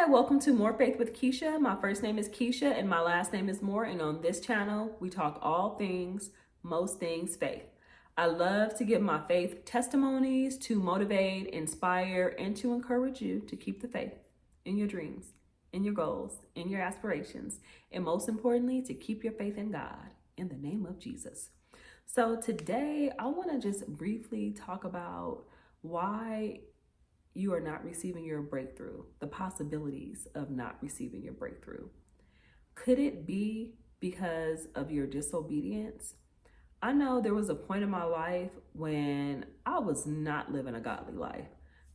Hi, welcome to More Faith with Kisha. My first name is Kisha and my last name is Moore. And on this channel, we talk all things, most things faith. I love to give my faith testimonies to motivate, inspire, and to encourage you to keep the faith in your dreams, in your goals, in your aspirations, and most importantly, to keep your faith in God in the name of Jesus. So today, I want to just briefly talk about why you are not receiving your breakthrough, the possibilities of not receiving your breakthrough. Could it be because of your disobedience? I know there was a point in my life when I was not living a godly life.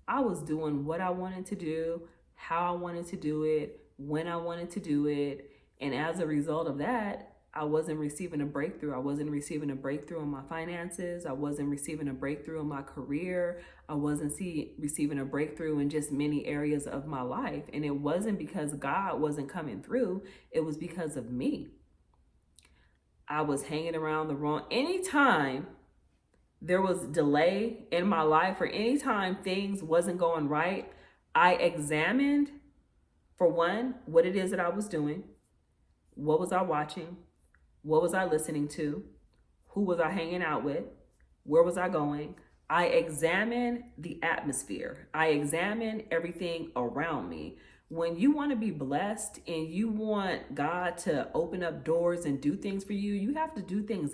I was doing what I wanted to do, how I wanted to do it, when I wanted to do it. And as a result of that, I wasn't receiving a breakthrough. I wasn't receiving a breakthrough in my finances. I wasn't receiving a breakthrough in my career. I wasn't receiving a breakthrough in just many areas of my life. And it wasn't because God wasn't coming through. It was because of me. I was hanging around the wrong. Anytime there was delay in my life or anytime things wasn't going right, I examined, for one, what it is that I was doing. What was I watching? What was I listening to? Who was I hanging out with? Where was I going? I examined the atmosphere. I examined everything around me. When you want to be blessed and you want God to open up doors and do things for you, you have to do things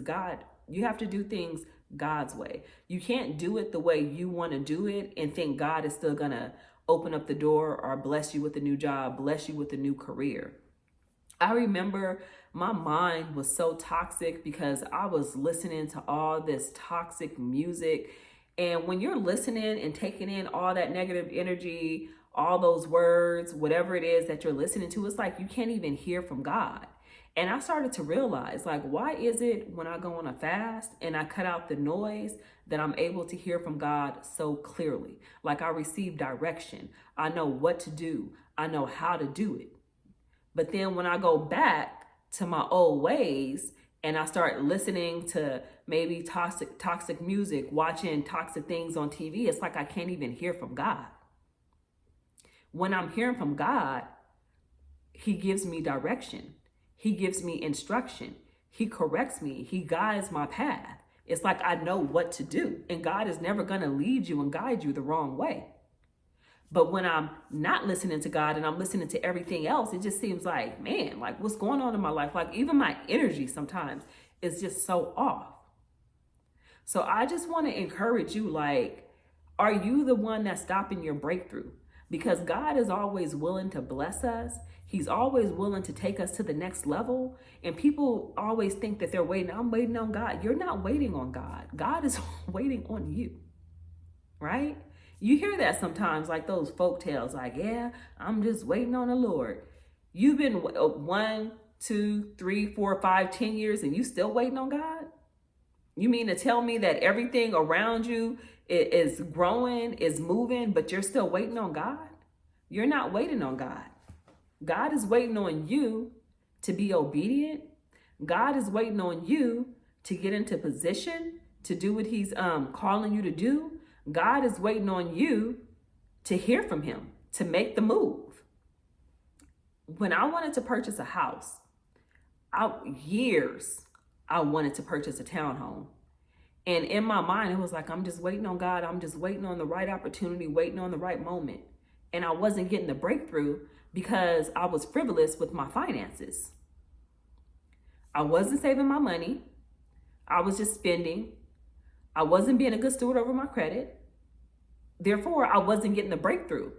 God's way. You can't do it the way you want to do it and think God is still going to open up the door or bless you with a new job, bless you with a new career. I remember my mind was so toxic because I was listening to all this toxic music. And when you're listening and taking in all that negative energy, all those words, whatever it is that you're listening to, it's like you can't even hear from God. And I started to realize, like, why is it when I go on a fast and I cut out the noise that I'm able to hear from God so clearly? Like I receive direction. I know what to do. I know how to do it. But then when I go back to my old ways and I start listening to maybe toxic music, watching toxic things on TV, it's like I can't even hear from God. When I'm hearing from God, He gives me direction. He gives me instruction. He corrects me. He guides my path. It's like I know what to do. And God is never going to lead you and guide you the wrong way. But when I'm not listening to God and I'm listening to everything else, it just seems like, man, like what's going on in my life? Like even my energy sometimes is just so off. So I just want to encourage you, like, are you the one that's stopping your breakthrough? Because God is always willing to bless us. He's always willing to take us to the next level. And people always think that they're waiting. I'm waiting on God. You're not waiting on God. God is waiting on you, right? You hear that sometimes, like those folk tales, like, yeah, I'm just waiting on the Lord. You've been 1, 2, 3, 4, 5, 10 years and you still waiting on God? You mean to tell me that everything around you is growing, is moving, but you're still waiting on God? You're not waiting on God. God is waiting on you to be obedient. God is waiting on you to get into position to do what He's calling you to do. God is waiting on you to hear from Him, to make the move. When I wanted to purchase a house, I wanted to purchase a townhome. And in my mind, it was like, I'm just waiting on God. I'm just waiting on the right opportunity, waiting on the right moment. And I wasn't getting the breakthrough because I was frivolous with my finances. I wasn't saving my money. I was just spending. I wasn't being a good steward over my credit. Therefore, I wasn't getting the breakthrough.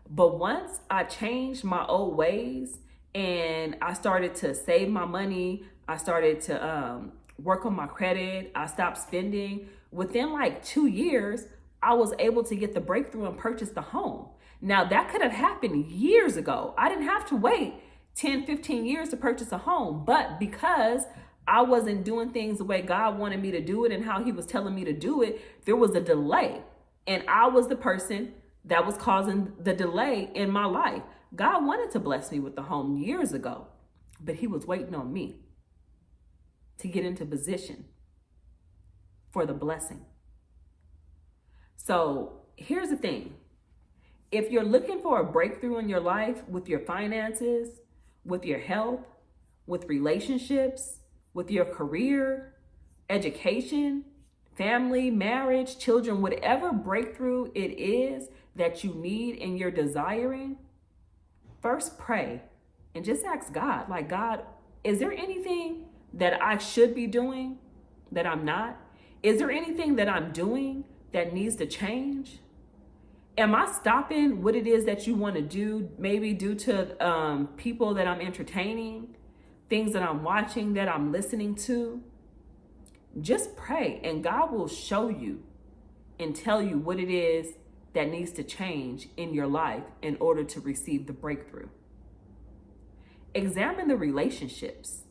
But once I changed my old ways and I started to save my money, I started to work on my credit, I stopped spending. Within like 2 years, I was able to get the breakthrough and purchase the home. Now, that could have happened years ago. I didn't have to wait 10, 15 years to purchase a home. But because I wasn't doing things the way God wanted me to do it and how He was telling me to do it, there was a delay. And I was the person that was causing the delay in my life. God wanted to bless me with the home years ago, but He was waiting on me to get into position for the blessing. So here's the thing. If you're looking for a breakthrough in your life with your finances, with your health, with relationships, with your career, education, family, marriage, children, whatever breakthrough it is that you need and you're desiring, first pray and just ask God, like, God, is there anything that I should be doing that I'm not? Is there anything that I'm doing that needs to change? Am I stopping what it is that you want to do, maybe due to people that I'm entertaining, things that I'm watching, that I'm listening to? Just pray and God will show you and tell you what it is that needs to change in your life in order to receive the breakthrough. Examine the relationships.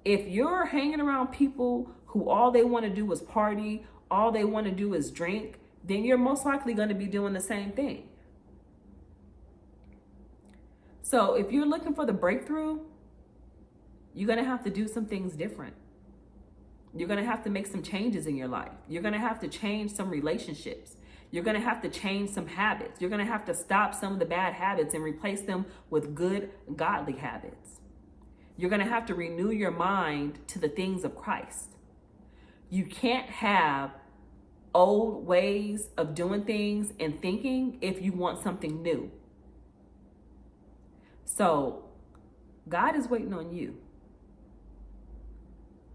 If you're hanging around people who all they want to do is party, all they want to do is drink, then you're most likely going to be doing the same thing. So if you're looking for the breakthrough, you're going to have to do some things different. You're going to have to make some changes in your life. You're going to have to change some relationships. You're going to have to change some habits. You're going to have to stop some of the bad habits and replace them with good, godly habits. You're going to have to renew your mind to the things of Christ. You can't have old ways of doing things and thinking if you want something new. So God is waiting on you.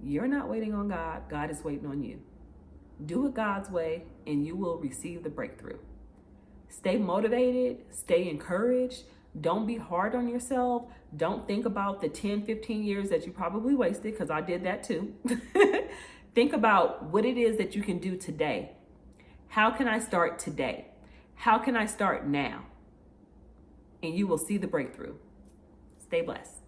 You're not waiting on God. God is waiting on you. Do it God's way and you will receive the breakthrough. Stay motivated, stay encouraged. Don't be hard on yourself. Don't think about the 10, 15 years that you probably wasted, because I did that too. Think about what it is that you can do today. How can I start today? How can I start now? And you will see the breakthrough. Stay blessed.